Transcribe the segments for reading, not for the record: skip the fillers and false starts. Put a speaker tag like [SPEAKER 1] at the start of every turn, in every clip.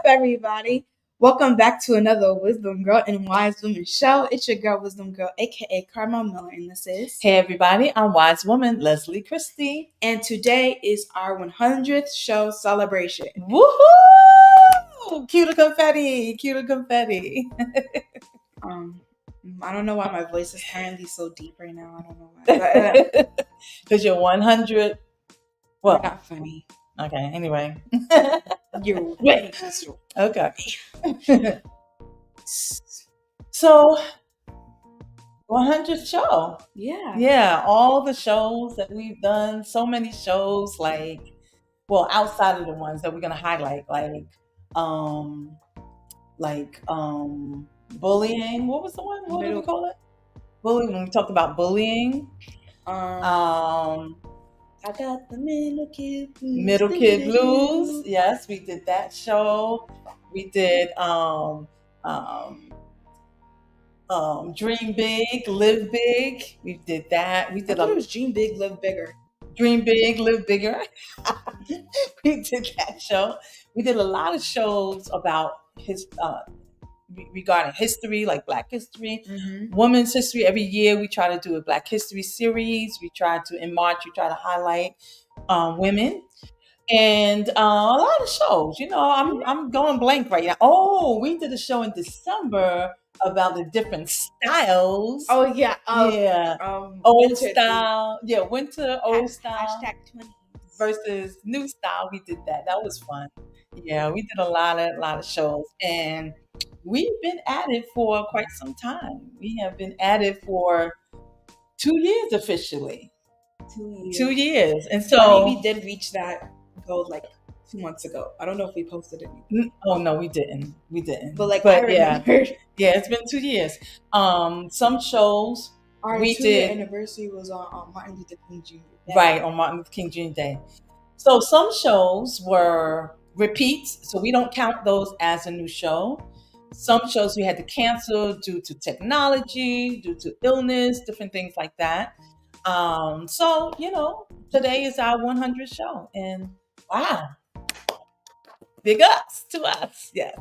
[SPEAKER 1] everybody? Welcome back to another Wisdom Girl and Wise Woman show. It's your girl, Wisdom Girl, aka Carmel Miller, and this is.
[SPEAKER 2] Hey everybody, I'm Wise Woman Leslie Christie.
[SPEAKER 1] And today is our 100th show celebration.
[SPEAKER 2] Woohoo! Cue the confetti, cue the confetti.
[SPEAKER 1] I don't know why my voice is currently so deep right now. I don't know why.
[SPEAKER 2] Because you're 100.
[SPEAKER 1] Well, not funny.
[SPEAKER 2] Okay, anyway.
[SPEAKER 1] You're way.
[SPEAKER 2] Okay. So, 100th show. Yeah, all the shows that we've done, so many shows, outside of the ones that we're going to highlight, bullying. What was the one? What did we call it? Bullying. When we talked about bullying.
[SPEAKER 1] I got the middle kid blues.
[SPEAKER 2] Middle Kid Blues. Yes, we did that show. We did Dream Big, Live Big. We did that. We did
[SPEAKER 1] it was Dream Big, Live Bigger.
[SPEAKER 2] Dream Big, Live Bigger. We did that show. We did a lot of shows about regarding history, like Black history, women's history. Every year we try to do a Black history series. In March, we try to highlight women. And a lot of shows. I'm going blank right now. Oh, we did a show in December about the different styles.
[SPEAKER 1] Oh yeah.
[SPEAKER 2] Old style. Yeah, winter, old style.
[SPEAKER 1] #20
[SPEAKER 2] versus new style. We did that. That was fun. Yeah, we did a lot of shows. And we've been at it for quite some time. We have been at it for 2 years officially. 2 years. And so
[SPEAKER 1] we did reach that goal 2 months ago. I don't know if we posted it.
[SPEAKER 2] Oh no, we didn't.
[SPEAKER 1] But I remember.
[SPEAKER 2] Yeah, it's been 2 years. Some shows
[SPEAKER 1] our
[SPEAKER 2] we
[SPEAKER 1] 2-year anniversary was on Martin Luther King Jr. Day.
[SPEAKER 2] Right, on Martin Luther King Jr. Day. So some shows were repeats, so we don't count those as a new show. Some shows we had to cancel due to technology, due to illness, different things like that. So, today is our 100th show. And wow, big ups to us. Yes.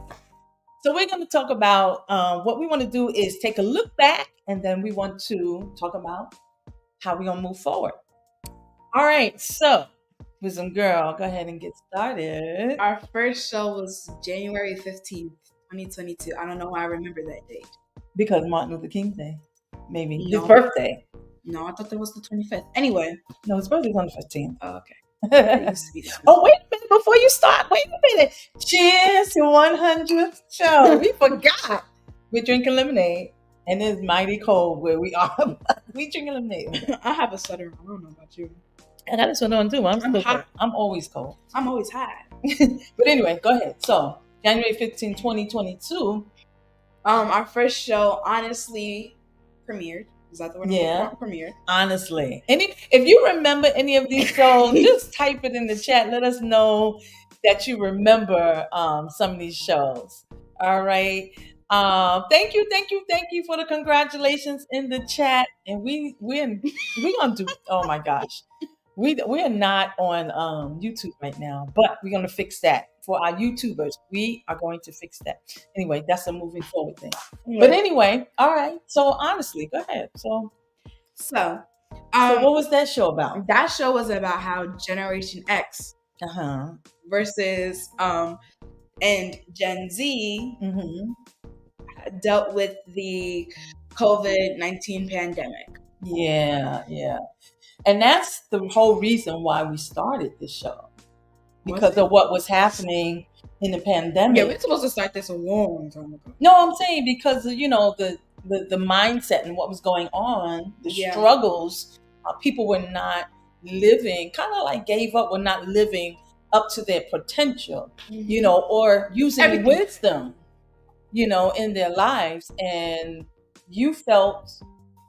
[SPEAKER 2] So we're going to talk about what we want to do is take a look back, and then we want to talk about how we're going to move forward. All right. So, Wisdom Girl, go ahead and get started.
[SPEAKER 1] Our first show was January 15th, 2022. I don't know why I remember that date.
[SPEAKER 2] Because Martin Luther King Day. Maybe.
[SPEAKER 1] No.
[SPEAKER 2] His birthday.
[SPEAKER 1] No, I thought that was the 25th. Anyway.
[SPEAKER 2] No, his birthday was on the 15th.
[SPEAKER 1] Oh, okay.
[SPEAKER 2] Oh, wait a minute before you start. Wait a minute. Cheers to 100th show. We forgot. We're drinking lemonade. And it's mighty cold where we are. We drinking lemonade.
[SPEAKER 1] I have a sweater on. I don't know about you.
[SPEAKER 2] I got a sweater on too.
[SPEAKER 1] I'm hot.
[SPEAKER 2] I'm always cold.
[SPEAKER 1] I'm always hot.
[SPEAKER 2] But anyway, go ahead. So, January 15, 2022.
[SPEAKER 1] Our first show honestly premiered. Is that the word?
[SPEAKER 2] Yeah.
[SPEAKER 1] Premiered.
[SPEAKER 2] Honestly. If you remember any of these shows, just type it in the chat. Let us know that you remember some of these shows. All right. Thank you for the congratulations in the chat. And we're gonna do. Oh my gosh, we are not on YouTube right now, but we're gonna fix that for our YouTubers. We are going to fix that. Anyway, that's a moving forward thing. But anyway, all right. So honestly, go ahead. So what was that show about?
[SPEAKER 1] That show was about how Generation X versus and Gen Z dealt with the COVID-19 pandemic.
[SPEAKER 2] Yeah. And that's the whole reason why we started this show. Because of what was happening in the pandemic.
[SPEAKER 1] Yeah, we're supposed to start this a long time ago.
[SPEAKER 2] No, I'm saying because of, the mindset and what was going on, the struggles, people were not living, kind of like gave up, were not living up to their potential, or using wisdom, in their lives. And you felt,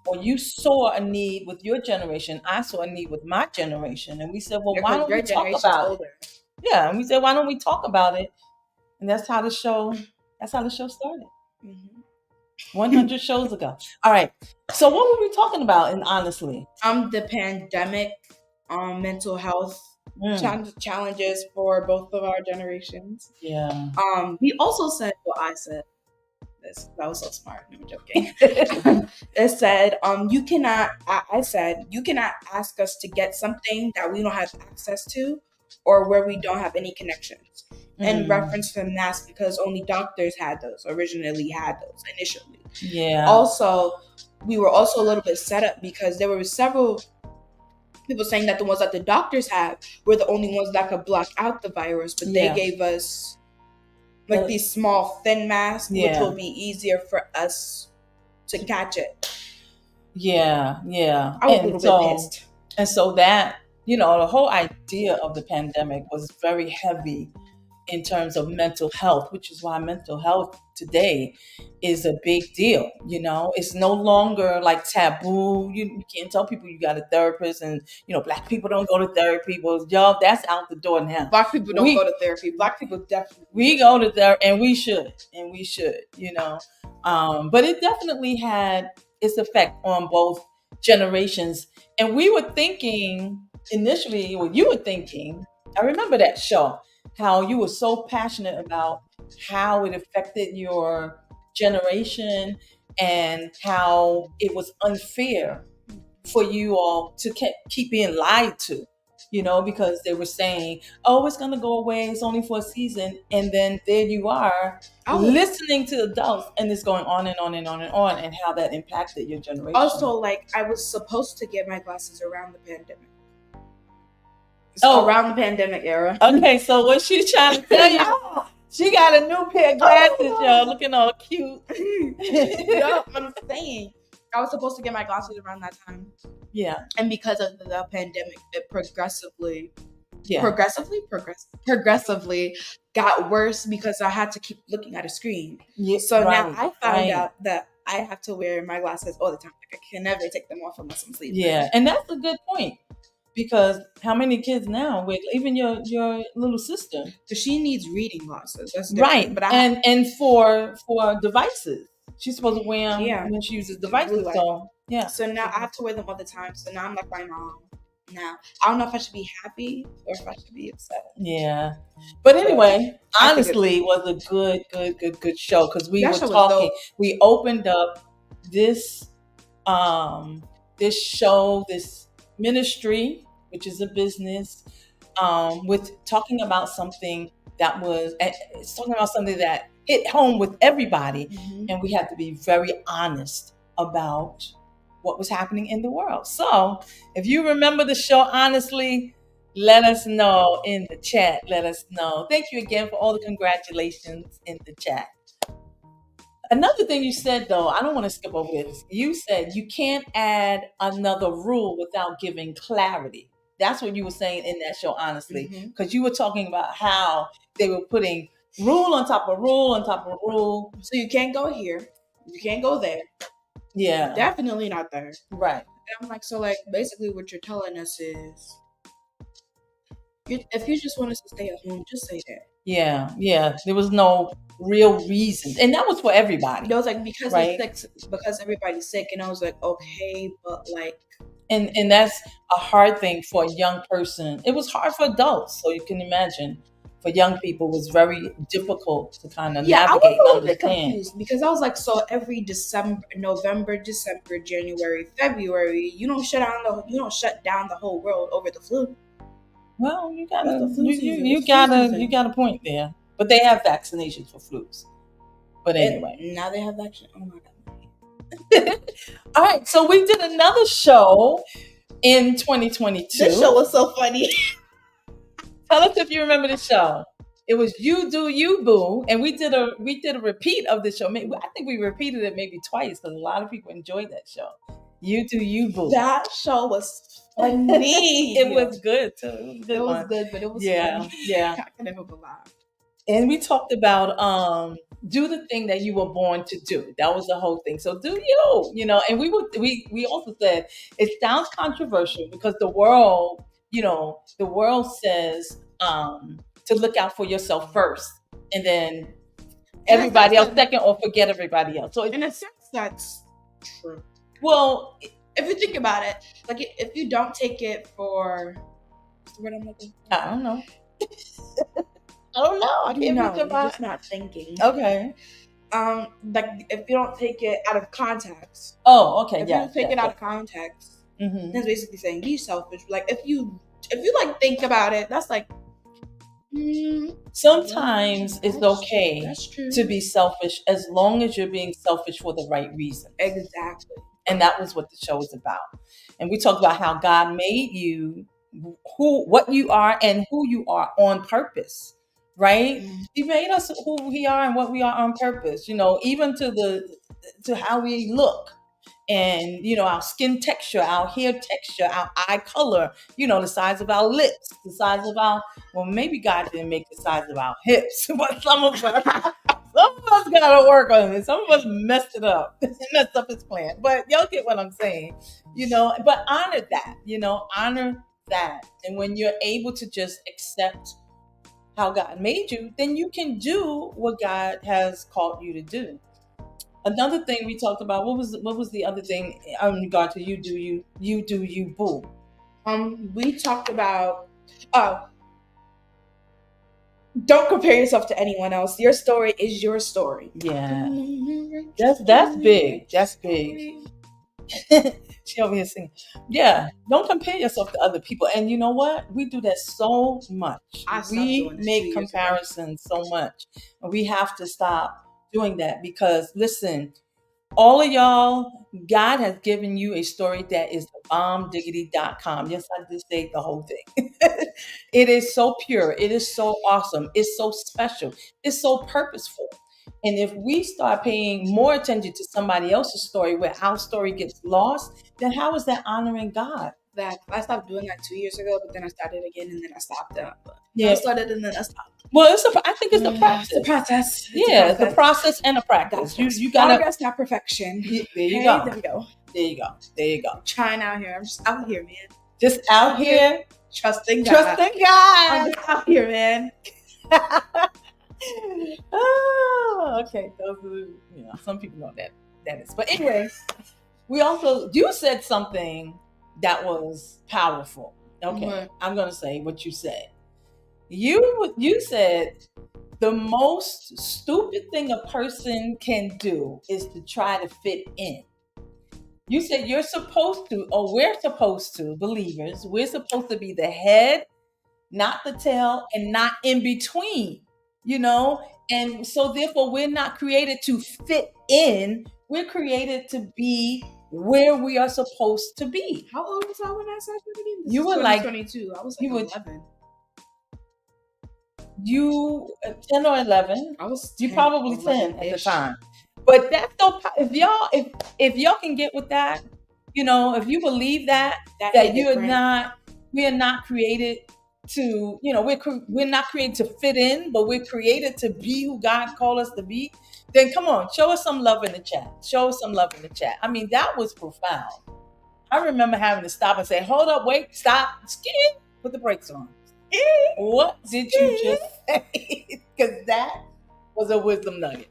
[SPEAKER 2] or you saw a need with your generation. I saw a need with my generation. And we said, well, why don't we talk about it? Yeah. And we said, why don't we talk about it? And that's how the show started. 100 shows ago. All right. So what were we talking about? And honestly,
[SPEAKER 1] the pandemic, mental health challenges for both of our generations.
[SPEAKER 2] Yeah.
[SPEAKER 1] We also said, well, I said this. That was so smart. No, I'm joking. It said, I said, you cannot ask us to get something that we don't have access to or where we don't have any connections. In reference to masks, because only doctors originally had those initially.
[SPEAKER 2] Yeah.
[SPEAKER 1] Also, we were also a little bit set up because there were several people saying that the ones that the doctors had were the only ones that could block out the virus, but they gave us like these small thin masks, which will be easier for us to catch it.
[SPEAKER 2] Yeah.
[SPEAKER 1] I was a little bit pissed.
[SPEAKER 2] And so that, the whole idea of the pandemic was very heavy in terms of mental health, which is why mental health today is a big deal. It's no longer like taboo. You can't tell people you got a therapist, and Black people don't go to therapy. Well, y'all, that's out the door now.
[SPEAKER 1] Black people don't go to therapy. Black people definitely.
[SPEAKER 2] We go to therapy, and we should. But it definitely had its effect on both generations. And we were thinking initially, what you were thinking, I remember that show, how you were so passionate about how it affected your generation and how it was unfair for you all to keep being lied to, because they were saying, oh, it's going to go away. It's only for a season. And then there you are listening to adults, and it's going on and on and on and on, and how that impacted your generation.
[SPEAKER 1] Also, like, I was supposed to get my glasses around the pandemic. Around the pandemic era.
[SPEAKER 2] Okay, so what she's trying to tell you, she got a new pair of glasses, y'all, looking all cute.
[SPEAKER 1] No, I'm saying, I was supposed to get my glasses around that time.
[SPEAKER 2] Yeah.
[SPEAKER 1] And because of the pandemic, it progressively got worse because I had to keep looking at a screen.
[SPEAKER 2] Yeah,
[SPEAKER 1] so now I found out that I have to wear my glasses all the time. Like, I can never take them off unless I'm sleeping.
[SPEAKER 2] Yeah, and that's a good point. Because how many kids now with even your little sister?
[SPEAKER 1] So she needs reading glasses. That's
[SPEAKER 2] right. But and for devices, she's supposed to wear them when she uses devices.
[SPEAKER 1] So now I have to wear them all the time. So now I'm like my mom. Now I don't know if I should be happy or if I should be upset.
[SPEAKER 2] Yeah. But anyway, honestly, it was a good show because we were talking. We opened up this show, this ministry, which is a business, with talking about something that hit home with everybody. Mm-hmm. And we had to be very honest about what was happening in the world. So if you remember the show, honestly, let us know in the chat. Let us know. Thank you again for all the congratulations in the chat. Another thing you said, though, I don't want to skip over this. You said you can't add another rule without giving clarity. That's what you were saying in that show, honestly, because you were talking about how they were putting rule on top of rule on top of rule.
[SPEAKER 1] So you can't go here. You can't go there.
[SPEAKER 2] Yeah.
[SPEAKER 1] Definitely not there.
[SPEAKER 2] Right.
[SPEAKER 1] And I'm like, so like basically what you're telling us is if you just want us to stay at home, just say that.
[SPEAKER 2] Yeah. There was no real reason. And that was for everybody.
[SPEAKER 1] It was like because everybody's sick, and I was like, okay, but like
[SPEAKER 2] and that's a hard thing for a young person. It was hard for adults, so you can imagine. For young people, it was very difficult to kind of navigate.
[SPEAKER 1] I was a little
[SPEAKER 2] bit
[SPEAKER 1] confused because I was like, so every November, December, January, February, you don't shut down the whole world over the flu.
[SPEAKER 2] Well, you got a point there. But they have vaccinations for flus. But anyway,
[SPEAKER 1] now they have vaccine. Oh my god!
[SPEAKER 2] All right, so we did another show in 2022.
[SPEAKER 1] This show was so funny.
[SPEAKER 2] Tell us if you remember the show. It was You Do You Boo, and we did a repeat of the show. I think we repeated it maybe twice because a lot of people enjoyed that show. You Do You Boo.
[SPEAKER 1] That show was funny.
[SPEAKER 2] It was good too.
[SPEAKER 1] It was good, but it was funny.
[SPEAKER 2] Yeah.
[SPEAKER 1] I can never laugh.
[SPEAKER 2] And we talked about do the thing that you were born to do. That was the whole thing. So do you, and we also said it sounds controversial because the world says to look out for yourself first, and then everybody else second, or forget everybody else. So
[SPEAKER 1] in a sense, that's true.
[SPEAKER 2] Well,
[SPEAKER 1] if you think about it, like if you don't take it for What's the word I'm looking
[SPEAKER 2] I don't know. I don't know. I
[SPEAKER 1] for?
[SPEAKER 2] can't
[SPEAKER 1] No,
[SPEAKER 2] read your
[SPEAKER 1] you're just
[SPEAKER 2] mind.
[SPEAKER 1] not thinking.
[SPEAKER 2] Okay.
[SPEAKER 1] Like if you don't take it out of context.
[SPEAKER 2] Oh, okay.
[SPEAKER 1] If you
[SPEAKER 2] Yes.
[SPEAKER 1] don't take
[SPEAKER 2] Yes.
[SPEAKER 1] it out of context,
[SPEAKER 2] Mm-hmm.
[SPEAKER 1] that's basically saying be selfish. Like if you like think about it, that's like
[SPEAKER 2] Sometimes it's okay
[SPEAKER 1] That's true.
[SPEAKER 2] to be selfish as long as you're being selfish for the right reason.
[SPEAKER 1] Exactly.
[SPEAKER 2] And that was what the show was about. And we talked about how God made you what you are and who you are on purpose, right? He made us who we are and what we are on purpose, even to how we look and our skin texture, our hair texture, our eye color, the size of our lips, the size of our maybe God didn't make the size of our hips, but some of us gotta work on it. Some of us messed it up. Messed up his plan. But y'all get what I'm saying. But honor that, honor that. And when you're able to just accept how God made you, then you can do what God has called you to do. Another thing we talked about, what was the other thing in regard to you do you boo?
[SPEAKER 1] We talked about don't compare yourself to anyone else. Your story is your story.
[SPEAKER 2] Yeah. That's big. That's big. She over here singing. Yeah, don't compare yourself to other people. And you know what? We do that so much. We make comparisons so much. And we have to stop doing that because listen, all of y'all, God has given you a story that is bombdiggity.com. Yes, I did say the whole thing. It is so pure. It is so awesome. It's so special. It's so purposeful. And if we start paying more attention to somebody else's story where our story gets lost, then how is that honoring God?
[SPEAKER 1] That I stopped doing that 2 years ago, but then I started again, and then I stopped that.
[SPEAKER 2] Yeah,
[SPEAKER 1] I started and then I stopped.
[SPEAKER 2] Well, I think it's the practice.
[SPEAKER 1] It's the process.
[SPEAKER 2] It's the process and the practice. You gotta.
[SPEAKER 1] Progress, not perfection.
[SPEAKER 2] There you go.
[SPEAKER 1] There we go.
[SPEAKER 2] There you go. There you go.
[SPEAKER 1] I'm trying out here. I'm just out here, man.
[SPEAKER 2] Just out here,
[SPEAKER 1] trusting God.
[SPEAKER 2] Trusting God.
[SPEAKER 1] I'm just out here, man.
[SPEAKER 2] Oh, okay. Those are, some people know that is. But anyway, you said something that was powerful. Okay, mm-hmm. I'm gonna say what you said. You said the most stupid thing a person can do is to try to fit in. You said you're supposed to, or we're supposed to, believers, we're supposed to be the head, not the tail, and not in between, and so therefore we're not created to fit in. We're created to be where we are supposed to be.
[SPEAKER 1] How old was I when I started again?
[SPEAKER 2] You were like
[SPEAKER 1] 22. I was like 11.
[SPEAKER 2] You 10 or 11.
[SPEAKER 1] I was
[SPEAKER 2] 10, you probably 10 at the time. But that's so. If y'all can get with that, if you believe that we are not created to, we're not created to fit in, but we're created to be who God called us to be. Then come on, show us some love in the chat. Show us some love in the chat. I mean, that was profound. I remember having to stop and say, "Hold up, wait, stop, put the brakes on." What did you just say? Because that was a wisdom nugget.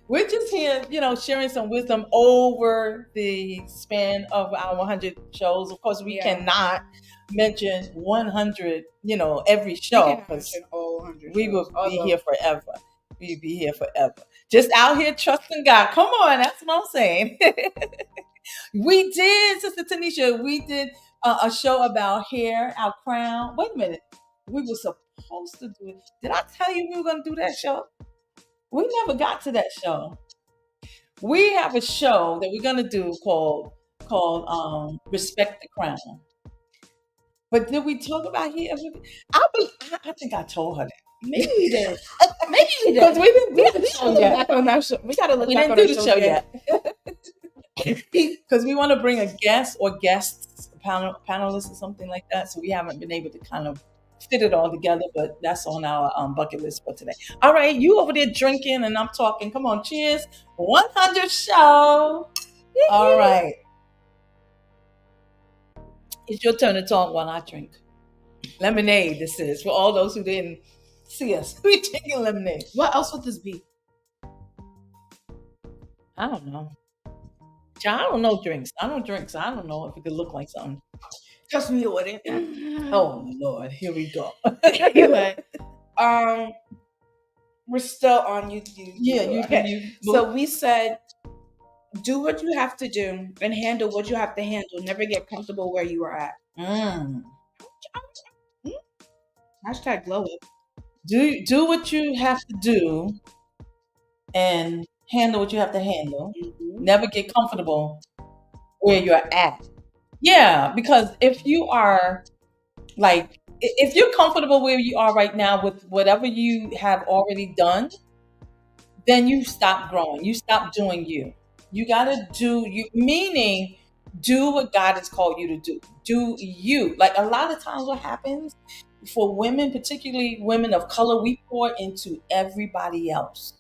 [SPEAKER 2] We're just here, sharing some wisdom over the span of our 100 shows. Of course, we cannot mention 100, every show, because we will be here forever. We'll be here forever. Just out here trusting God. Come on, that's what I'm saying. We did, Sister Tanisha, we did a show about hair, our crown. Wait a minute. We were supposed to do it. Did I tell you we were going to do that show? We never got to that show. We have a show that we're going to do called Respect the Crown. But did we talk about hair? I think I told her that.
[SPEAKER 1] Maybe we did. Maybe we did.
[SPEAKER 2] Because we didn't do the show yet.
[SPEAKER 1] We got to look back on the show yet.
[SPEAKER 2] Because we want to bring a guest or guests, panelists or something like that. So we haven't been able to kind of fit it all together, but that's on our bucket list for today. All right, you over there drinking and I'm talking. Come on, cheers. 100 show. All right. It's your turn to talk while I drink. Lemonade, this is. For all those who didn't see us. We drinking lemonade.
[SPEAKER 1] What else would this be?
[SPEAKER 2] I don't know. I don't know drinks. I don't drink, so I don't know if it could look like something.
[SPEAKER 1] Trust me, it wouldn't.
[SPEAKER 2] Oh Lord, here we go.
[SPEAKER 1] Anyway, we're still on YouTube.
[SPEAKER 2] Yeah, you
[SPEAKER 1] Okay.
[SPEAKER 2] do you.
[SPEAKER 1] So we said, do what you have to do and handle what you have to handle. Never get comfortable where you are at. Hashtag glow up.
[SPEAKER 2] Do what you have to do and handle what you have to handle.
[SPEAKER 1] Mhm.
[SPEAKER 2] Never get comfortable where you're at. Yeah, because if you are like, if you're comfortable where you are right now with whatever you have already done, then you stop growing. You stop doing you. You got to do you, meaning do what God has called you to do. Do you. Like a lot of times, what happens for women, particularly women of color, we pour into everybody else.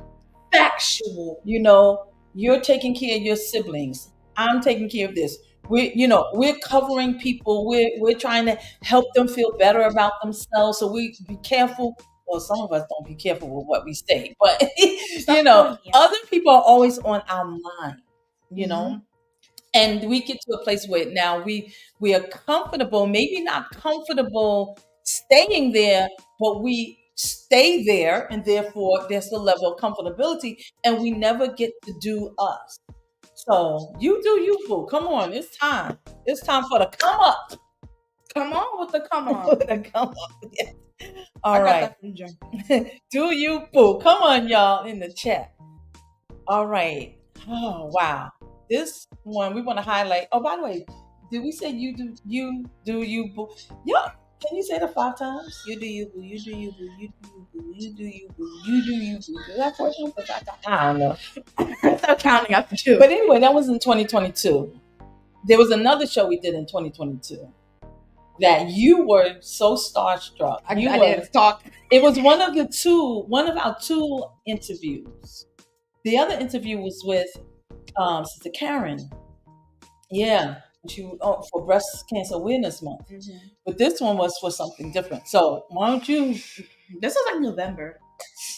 [SPEAKER 1] Factual.
[SPEAKER 2] You know, you're taking care of your siblings. I'm taking care of this. We're covering people. We're trying to help them feel better about themselves. So we be careful. Well, some of us don't be careful with what we say, but other people are always on our mind. You know, and we get to a place where now we are comfortable, maybe not comfortable staying there, but we stay there, and therefore there's a level of comfortability, and we never get to do us. So you do you, boo. Come on, it's time. It's time for the come up.
[SPEAKER 1] Come on with the come on.
[SPEAKER 2] The come up. Yes. All
[SPEAKER 1] I got
[SPEAKER 2] right.
[SPEAKER 1] that from John.
[SPEAKER 2] Do you, boo. Come on, y'all, in the chat. All right. Oh, wow. This one we want to highlight. Oh, by the way, did we say you do you, boo? Yeah. Can you say it 5 times?
[SPEAKER 1] You do you boo. You do you boo. You do you boo. You do you boo. You do you boo. Is that 4 times or 5 times?
[SPEAKER 2] I don't know.
[SPEAKER 1] I start counting up to 2.
[SPEAKER 2] But anyway, that was in 2022. There was another show we did in 2022 that you were so starstruck.
[SPEAKER 1] I didn't talk.
[SPEAKER 2] It was one of our 2 interviews. The other interview was with Sister Karen. Yeah. For Breast Cancer Awareness Month.
[SPEAKER 1] Mm-hmm.
[SPEAKER 2] But this one was for something different. So why don't you?
[SPEAKER 1] This was like November.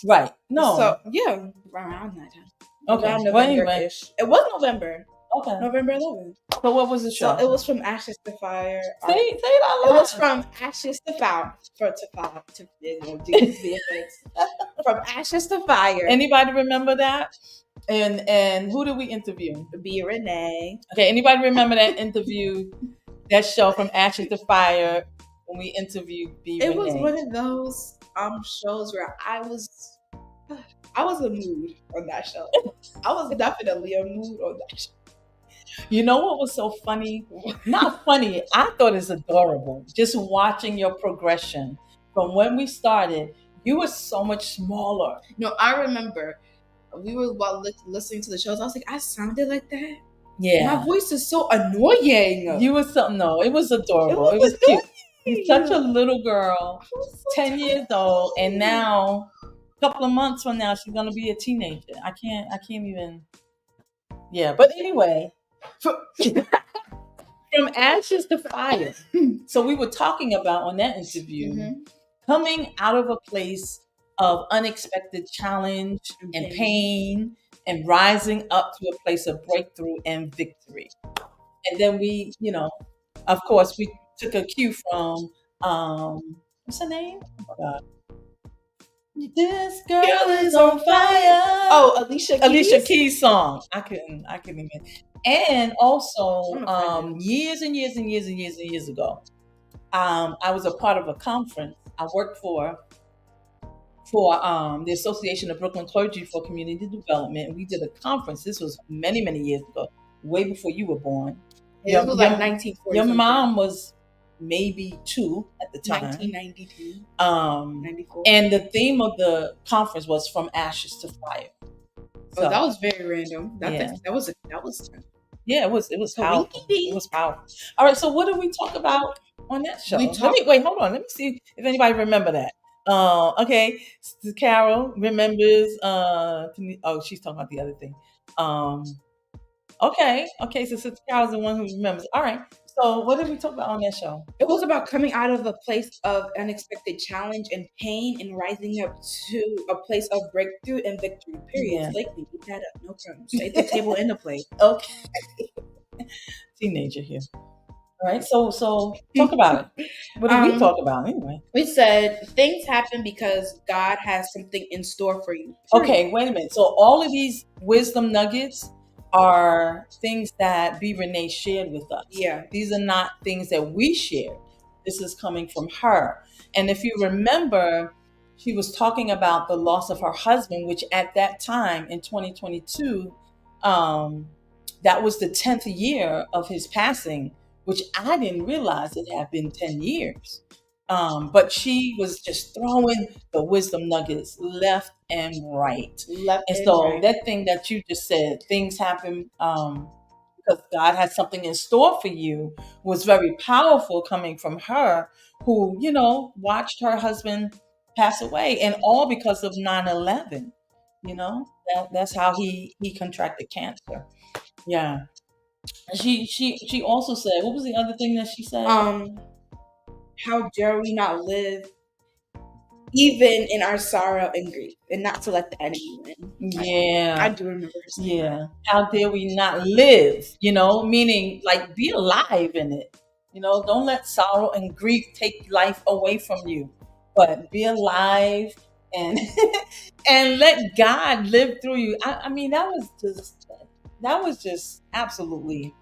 [SPEAKER 2] Right. No.
[SPEAKER 1] So yeah, around that time.
[SPEAKER 2] Okay.
[SPEAKER 1] Around
[SPEAKER 2] Well, anyway.
[SPEAKER 1] November-ish. It was November.
[SPEAKER 2] Okay.
[SPEAKER 1] November 11th.
[SPEAKER 2] So what was the show?
[SPEAKER 1] So it was from Ashes to Fire.
[SPEAKER 2] Say it out loud.
[SPEAKER 1] It was from Ashes to Fire. From Ashes to Fire.
[SPEAKER 2] Anybody remember that? And who did we interview?
[SPEAKER 1] B. Renee.
[SPEAKER 2] Okay, anybody remember that interview, that show from Ashes to Fire when we interviewed B.
[SPEAKER 1] It
[SPEAKER 2] Renee?
[SPEAKER 1] was one of those shows where I was a mood on that show. I was definitely a mood on that show.
[SPEAKER 2] You know what was so funny? Not funny. I thought it's adorable. Just watching your progression from when we started. You were so much smaller.
[SPEAKER 1] No, I remember we were listening to the shows. I was like, I sounded like that.
[SPEAKER 2] Yeah.
[SPEAKER 1] My voice is so annoying.
[SPEAKER 2] You were something. No, it was adorable. It was cute. You're such a little girl, 10 years old, and now a couple of months from now she's gonna be a teenager. I can't even. Yeah, but anyway. From Ashes to Fire. So we were talking about on that interview coming out of a place of unexpected challenge and pain and rising up to a place of breakthrough and victory. And then we, of course, we took a cue from what's her name? Oh my God. This girl is on fire.
[SPEAKER 1] Oh, Alicia Keys.
[SPEAKER 2] Alicia Keys song. I couldn't even. And also, years ago, I was a part of a conference. I worked for the Association of Brooklyn Clergy for Community Development. And we did a conference. This was many, many years ago, way before you were born.
[SPEAKER 1] It was like 1940.
[SPEAKER 2] Your mom was maybe 2 at the time.
[SPEAKER 1] 1992. 94.
[SPEAKER 2] And the theme of the conference was From Ashes to Fire.
[SPEAKER 1] So that was very random. That was
[SPEAKER 2] yeah, it was
[SPEAKER 1] so
[SPEAKER 2] powerful. It was powerful. All right, so what did we talk about on that show? Wait, hold on. Let me see if anybody remember that. Okay, Carol remembers. She's talking about the other thing. Okay. So Sister Carol's the one who remembers. All right. So what did we talk about on that show?
[SPEAKER 1] It was about coming out of a place of unexpected challenge and pain and rising up to a place of breakthrough and victory. Period.
[SPEAKER 2] Yeah.
[SPEAKER 1] Lately, eat that up. No crumbs. Take the table and the plate.
[SPEAKER 2] Okay. Teenager here. All right. So talk about it. What did we
[SPEAKER 1] Um,
[SPEAKER 2] talk about anyway?
[SPEAKER 1] we said things happen because God has something in store for you. Period.
[SPEAKER 2] Okay, wait a minute. So all of these wisdom nuggets are things that B. Renee shared with us.
[SPEAKER 1] Yeah.
[SPEAKER 2] These are not things that we shared. This is coming from her. And if you remember, she was talking about the loss of her husband, which at that time in 2022, um, that was the 10th year of his passing, which I didn't realize it had been 10 years. But she was just throwing the wisdom nuggets left and right.
[SPEAKER 1] Left
[SPEAKER 2] And
[SPEAKER 1] and
[SPEAKER 2] so
[SPEAKER 1] right.
[SPEAKER 2] that thing that you just said, things happen because God has something in store for you, was very powerful coming from her, who, watched her husband pass away, and all because of 9/11. That's how he contracted cancer. Yeah. She also said, what was the other thing that she said?
[SPEAKER 1] How dare we not live even in our sorrow and grief, and not to let the enemy win. I
[SPEAKER 2] Yeah.
[SPEAKER 1] do remember her saying
[SPEAKER 2] Yeah. How dare we not live, meaning like be alive in it. Don't let sorrow and grief take life away from you, but be alive and and let God live through you. I mean, that was just absolutely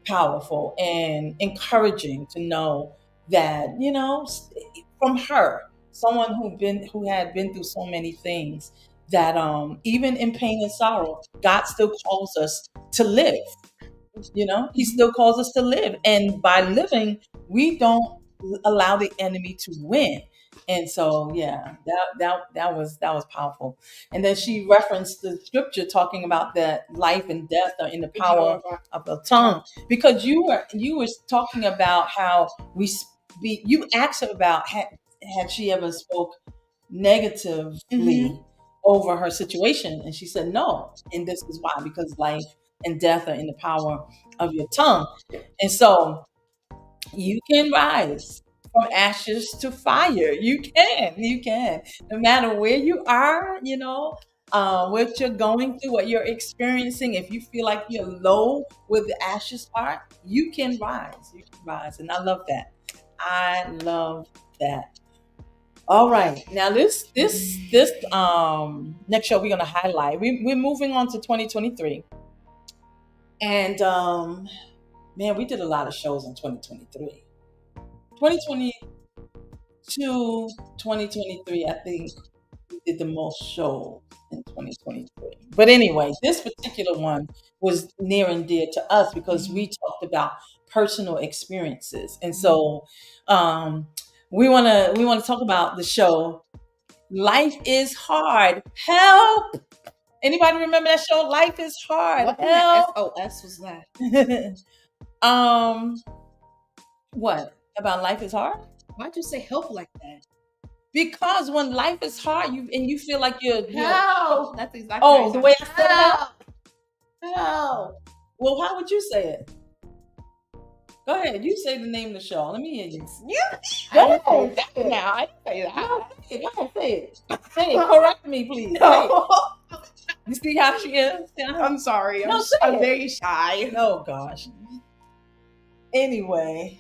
[SPEAKER 2] powerful and encouraging to know that, from her, someone who had been through so many things, that even in pain and sorrow, God still calls us to live. He still calls us to live, and by living, we don't allow the enemy to win. And so, yeah, that was powerful. And then she referenced the scripture talking about that life and death are in the
[SPEAKER 1] the power
[SPEAKER 2] power of the tongue, because you were talking about how you asked her about had she ever spoke negatively over her situation, and she said no, and this is why, because life and death are in the power of your tongue. And so you can rise from ashes to fire. You can, no matter where you are, what you're going through, what you're experiencing. If you feel like you're low where the ashes are, you can rise. You can rise. And I love that. I love that. All right. Now this next show we're gonna highlight. We're moving on to 2023. And man, we did a lot of shows in 2023. 2022, 2023, I think we did the most shows in 2023. But anyway, this particular one was near and dear to us because we talked about personal experiences. And so um we wanna talk about the show Life is Hard. Help! Anybody remember that show? Life is Hard.
[SPEAKER 1] What in the
[SPEAKER 2] Help!
[SPEAKER 1] SOS was that?
[SPEAKER 2] um what about life is hard?
[SPEAKER 1] Why'd you say help like that?
[SPEAKER 2] Because when life is hard, you feel like you're
[SPEAKER 1] Help! That's exactly
[SPEAKER 2] oh, the way I said
[SPEAKER 1] help.
[SPEAKER 2] help. Well, how would you say it? Go ahead, you say the name of the show. Let me hear you. Go ahead, say it.
[SPEAKER 1] Now I didn't say that.
[SPEAKER 2] No, say it. Go ahead, say it. Say it. Correct me, please. Say it. You see how she is?
[SPEAKER 1] I'm sorry.
[SPEAKER 2] No, say
[SPEAKER 1] I'm
[SPEAKER 2] it.
[SPEAKER 1] very shy.
[SPEAKER 2] Oh gosh. Anyway.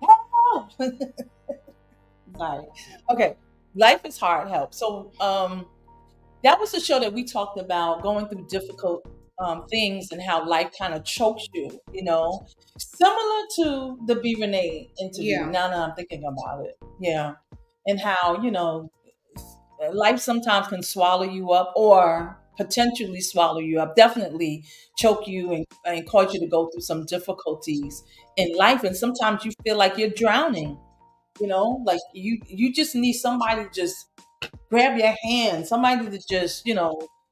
[SPEAKER 2] Help. Sorry. Okay. Life is hard. Help. So that was the show that we talked about going through difficult things and how life kind of chokes you, similar to the B. Renee interview.
[SPEAKER 1] Yeah.
[SPEAKER 2] Now that I'm thinking about it. Yeah. And how, life sometimes can swallow you up or potentially swallow you up, definitely choke you and cause you to go through some difficulties in life. And sometimes you feel like you're drowning, like you just need somebody to just grab your hand, somebody to just,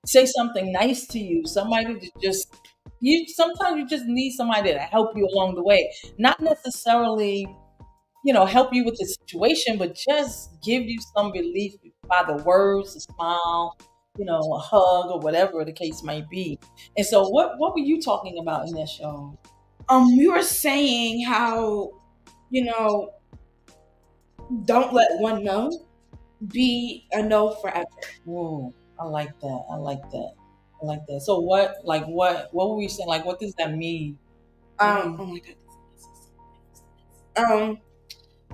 [SPEAKER 2] say something nice to you, somebody to just sometimes you just need somebody to help you along the way. Not necessarily, help you with the situation, but just give you some relief by the words, a smile, a hug or whatever the case might be. And so what were you talking about in that show?
[SPEAKER 1] We were saying how, don't let one no be a no forever.
[SPEAKER 2] Whoa, I like that. I like that. I like that. So what were we saying? Like, what does that mean?
[SPEAKER 1] Oh my god.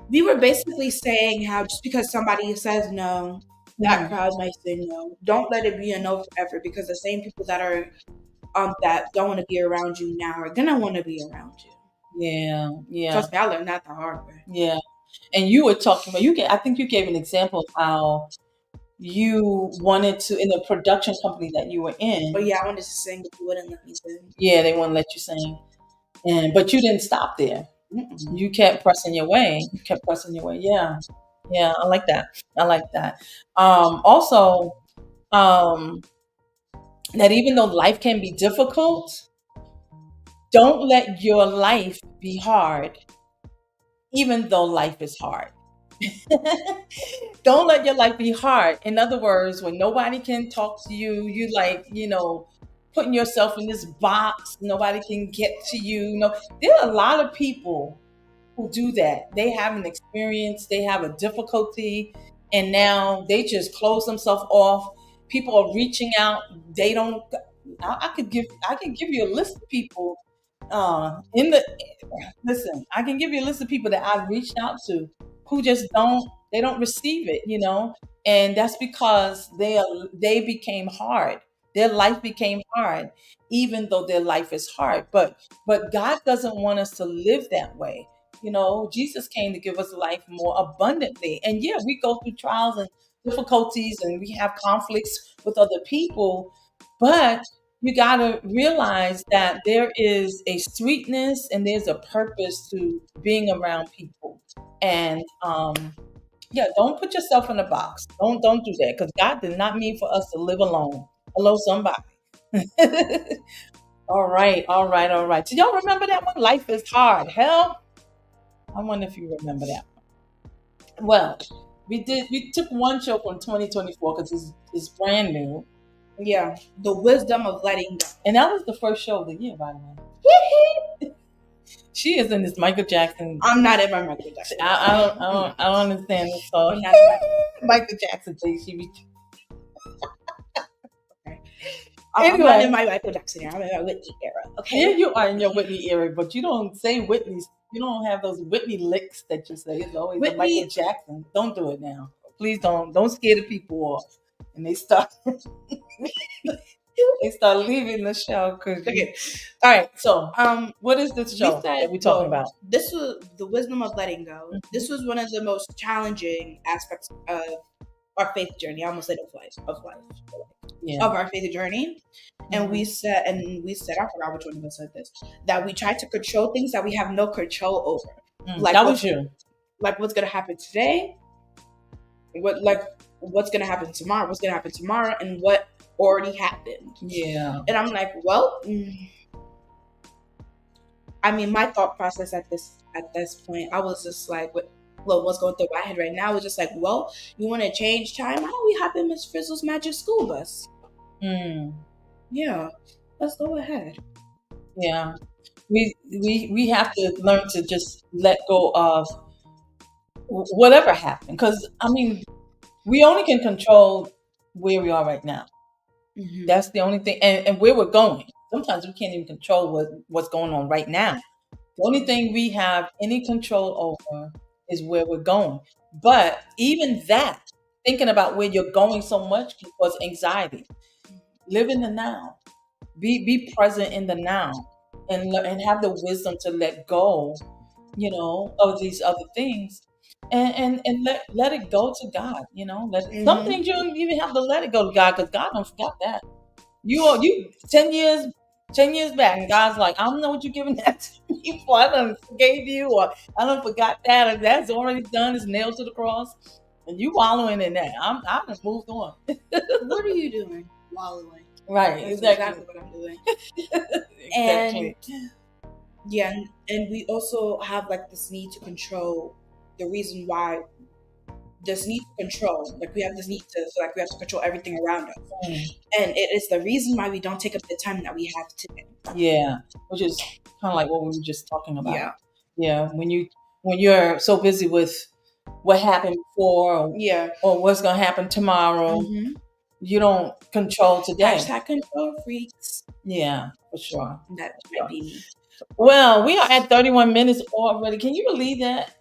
[SPEAKER 1] we were basically saying how just because somebody says no, that
[SPEAKER 2] Mhm.
[SPEAKER 1] crowd might say no. Don't let it be a no forever, because the same people that are that don't want to be around you now are gonna want to be around you.
[SPEAKER 2] Yeah, yeah,
[SPEAKER 1] Trust me, I learned that the hard way.
[SPEAKER 2] yeah. And you were talking about I think you gave an example of how you wanted to in the production company that you were
[SPEAKER 1] But
[SPEAKER 2] in.
[SPEAKER 1] yeah, I wanted to sing, but you wouldn't let me sing.
[SPEAKER 2] Yeah, they wouldn't let you sing, and but you didn't stop there.
[SPEAKER 1] Mm-mm.
[SPEAKER 2] You kept pressing your way. You kept pressing your way. Yeah, yeah. I like that. I like that. Also, um, that even though life can be difficult, don't let your life be hard, even though life is hard. Don't let your life be hard. In other words, when nobody can talk to you, you like, putting yourself in this box, nobody can get to you. There are a lot of people who do that. They have an experience, they have a difficulty, and now they just close themselves off. People are reaching out. They don't. I can give you a list of people. In the Listen, I can give you a list of people that I've reached out to who just don't receive it, and that's because they became hard. Their life became hard, even though their life is hard. But God doesn't want us to live that way. Jesus came to give us life more abundantly. And yeah, we go through trials and difficulties and we have conflicts with other people, but you got to realize that there is a sweetness and there's a purpose to being around people. And yeah, don't put yourself in a box. Don't do that, because God did not mean for us to live alone. Hello, somebody. All right, all right, all right. Do y'all remember that one? Life is hard. Hell, I wonder if you remember that. Well, we took one show from 2024 because it's brand new.
[SPEAKER 1] Yeah, the wisdom of letting go.
[SPEAKER 2] And that was the first show of the year, by the way. She is in this Michael Jackson.
[SPEAKER 1] I'm not in my Michael Jackson.
[SPEAKER 2] I don't understand this song.
[SPEAKER 1] I'm not in
[SPEAKER 2] Michael Jackson thing. She be
[SPEAKER 1] I'm not
[SPEAKER 2] Anyway.
[SPEAKER 1] in my Michael Jackson era. I'm in my Whitney era. Okay.
[SPEAKER 2] Yeah, you are in your Whitney era, but you don't say Whitney's. You don't have those Whitney licks that you say. It's always a
[SPEAKER 1] Whitney-
[SPEAKER 2] Michael Jackson. Don't do it now. Please don't. Don't scare the people off. And they start. They start leaving the show.
[SPEAKER 1] Okay.
[SPEAKER 2] All right. So, what is this
[SPEAKER 1] we
[SPEAKER 2] show
[SPEAKER 1] said
[SPEAKER 2] that we're talking about?
[SPEAKER 1] This was the wisdom of letting go.
[SPEAKER 2] Mhm.
[SPEAKER 1] This was one of the most challenging aspects of our faith journey. I almost said of life.
[SPEAKER 2] Yeah.
[SPEAKER 1] Of our faith journey. And we said, I forgot which one of us said this, that we try to control things that we have no control over. Like
[SPEAKER 2] that was you.
[SPEAKER 1] Like what's gonna happen today, what's gonna happen tomorrow, and what already happened.
[SPEAKER 2] Yeah.
[SPEAKER 1] And I'm like, well, I mean, my thought process at this point, I was just like, what's going through my head right now is just like, well, you want to change time? Why don't we hop in Miss Frizzle's magic school bus? Yeah, let's go ahead.
[SPEAKER 2] Yeah, we have to learn to just let go of whatever happened, because I mean, we only can control where we are right now.
[SPEAKER 1] Mm-hmm.
[SPEAKER 2] That's the only thing, and where we're going. Sometimes we can't even control what's going on right now. The only thing we have any control over is where we're going. But even that, thinking about where you're going so much can cause anxiety. Live in the now. Be present in the now, and have the wisdom to let go, of these other things, and let it go to God. Some things you don't even have to let it go to God, because God don't forgot that. You 10 years back, and God's like, I don't know what you're giving that to me for. I done forgave you, or I done forgot that, or that's already done. It's nailed to the cross, and you wallowing in that. I done moved on.
[SPEAKER 1] What are you doing? Wallowing.
[SPEAKER 2] Right,
[SPEAKER 1] That's
[SPEAKER 2] exactly
[SPEAKER 1] what I'm doing.
[SPEAKER 2] exactly.
[SPEAKER 1] And we also have like this need to control. The reason why this need to control, like we have this need to feel like we have to control everything around us, and it is the reason why we don't take up the time that we have today.
[SPEAKER 2] Yeah, which is kind of like what we were just talking about.
[SPEAKER 1] Yeah.
[SPEAKER 2] When you're so busy with what happened before, or what's gonna happen tomorrow, you don't control today.
[SPEAKER 1] Hashtag control freaks.
[SPEAKER 2] Yeah, for sure.
[SPEAKER 1] That might be me.
[SPEAKER 2] Well, we are at 31 minutes already. Can you believe that?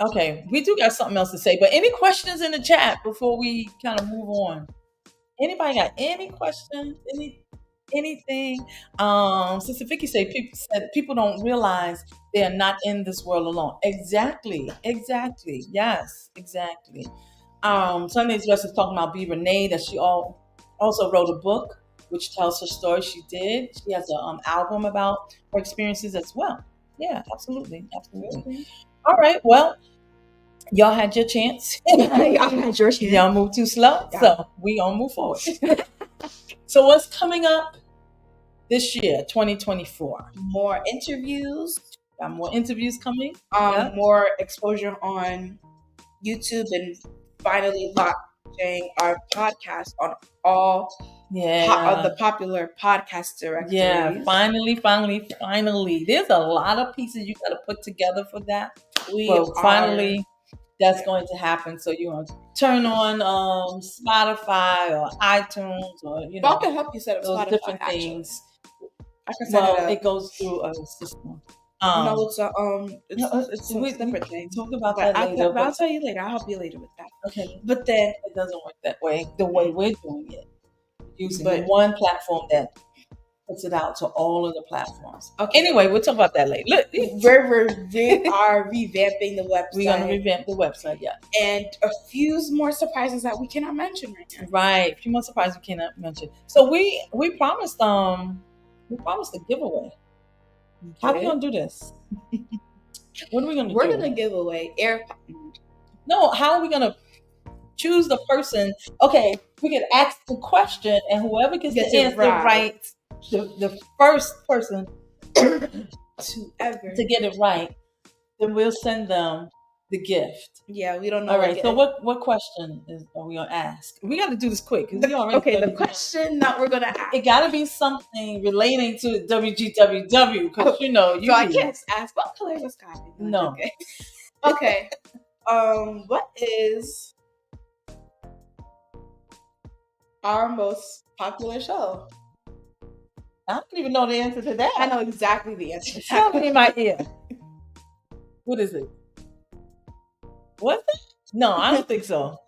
[SPEAKER 2] Okay, we do got something else to say, but any questions in the chat before we kind of move on? Anybody got any questions? Anything? Sister Vicky said people don't realize they are not in this world alone. Exactly. Yes, exactly. Sunday's Dress is talking about B. Renee, that she also wrote a book which tells her story. She has an album about her experiences as well. Yeah, absolutely. All right, well, y'all had your chance.
[SPEAKER 1] Y'all had your chance.
[SPEAKER 2] Y'all move too slow, so we gonna move forward. So what's coming up this year, 2024?
[SPEAKER 1] More interviews.
[SPEAKER 2] Got more interviews coming.
[SPEAKER 1] More exposure on YouTube, and finally launching our podcast on all of the popular podcast directories.
[SPEAKER 2] Yeah, finally. There's a lot of pieces you got to put together for that. Finally, that's going to happen. So you're going to turn on Spotify or iTunes, or
[SPEAKER 1] I can help you set up
[SPEAKER 2] those
[SPEAKER 1] Spotify,
[SPEAKER 2] different
[SPEAKER 1] actually.
[SPEAKER 2] things.
[SPEAKER 1] I can set it up.
[SPEAKER 2] It goes through a system.
[SPEAKER 1] No, it's a separate thing.
[SPEAKER 2] Talk about that later.
[SPEAKER 1] I'll tell you later. I'll help you later with that.
[SPEAKER 2] Okay.
[SPEAKER 1] But then
[SPEAKER 2] it doesn't work that way. The way we're doing it, using one platform that puts it out to all of the platforms. Okay. Anyway, we'll talk about that later. Look,
[SPEAKER 1] we are revamping the website.
[SPEAKER 2] We're gonna revamp the website, yeah.
[SPEAKER 1] And a few more surprises that we cannot mention right now.
[SPEAKER 2] Right, a few more surprises we cannot mention. So we promised a giveaway. Okay. How are we gonna do this? What are we gonna do?
[SPEAKER 1] We're gonna give away
[SPEAKER 2] No, how are we gonna choose the person? Okay, we can ask the question, and whoever gets the answer right, the first person to get it right, then we'll send them the gift.
[SPEAKER 1] Yeah, we don't know.
[SPEAKER 2] All right. So what question are we gonna ask? We got to do this quick.
[SPEAKER 1] The question that we're gonna ask,
[SPEAKER 2] it got to be something relating to WGWW, because
[SPEAKER 1] So I can't ask what color is the sky.
[SPEAKER 2] No.
[SPEAKER 1] Okay. What is our most popular show?
[SPEAKER 2] I don't even know the answer to that.
[SPEAKER 1] I know exactly the answer.
[SPEAKER 2] Tell me in my ear. What is it? What's it? No, I don't think so.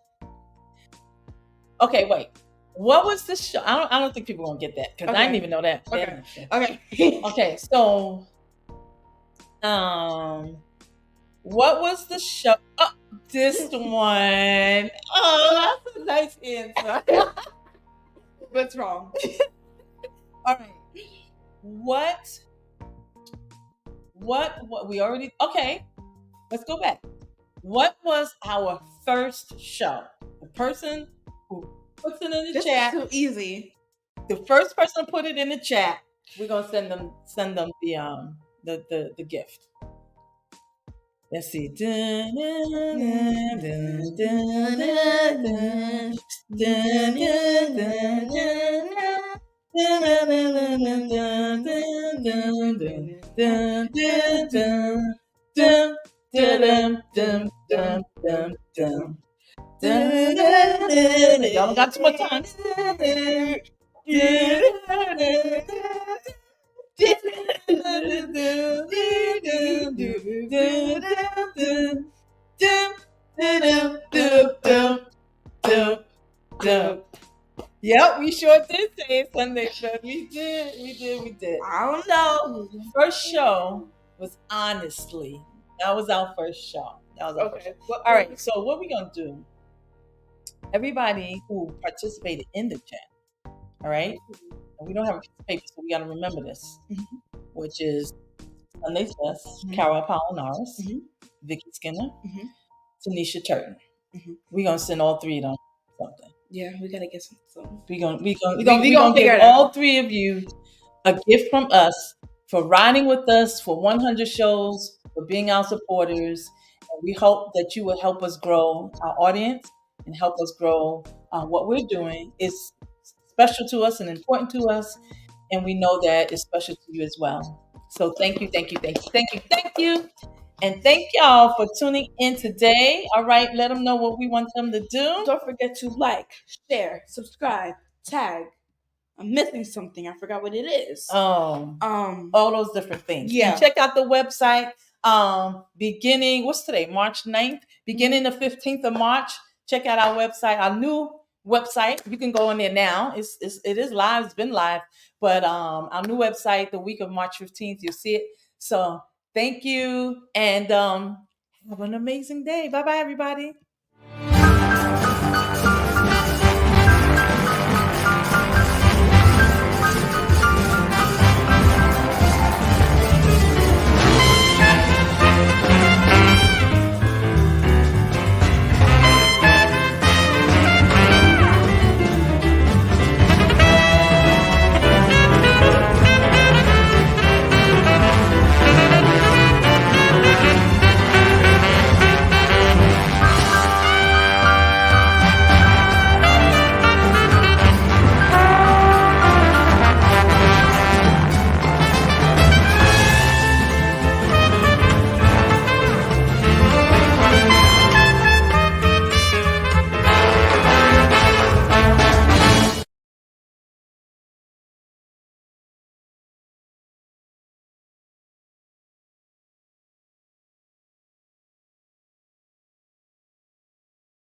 [SPEAKER 2] Okay, wait. What was the show? I don't think people are gonna get that, because I didn't even know that. Okay. So, what was the show? Oh, this one. Oh, that's a nice answer.
[SPEAKER 1] What's wrong?
[SPEAKER 2] All right. What we already, okay, let's go back. What was our first show? The person who puts it in the chat.
[SPEAKER 1] This is too easy.
[SPEAKER 2] The first person to put it in the chat, we're gonna send them the gift. Let's see. Y'all got too much time. Yep, we sure did say it Sunday, but we did.
[SPEAKER 1] I don't know.
[SPEAKER 2] First show was Honestly. That was our first show. First show. All right, so what we gonna do? Everybody who participated in the chat, all right? And we don't have a piece of paper, so we gotta remember this, which is Sunday's Best, Carol Apollinaris, Vicky Skinner, Tanisha Turton. We're gonna send all three of them something.
[SPEAKER 1] Yeah, we gotta get some.
[SPEAKER 2] We're gonna give all three of you a gift from us for riding with us for 100 shows, for being our supporters. And we hope that you will help us grow our audience and help us grow what we're doing. It's special to us and important to us, and we know that it's special to you as well. So thank you. And thank y'all for tuning in today. All right, let them know what we want them to do.
[SPEAKER 1] Don't forget to like, share, subscribe, tag. I'm missing something. I forgot what it is.
[SPEAKER 2] All those different things.
[SPEAKER 1] Yeah.
[SPEAKER 2] And check out the website. Beginning, what's today? March 9th, beginning the 15th of March. Check out our website, our new website. You can go in there now. It is live, it's been live. But our new website, the week of March 15th, you'll see it. So thank you and have an amazing day. Bye-bye, everybody.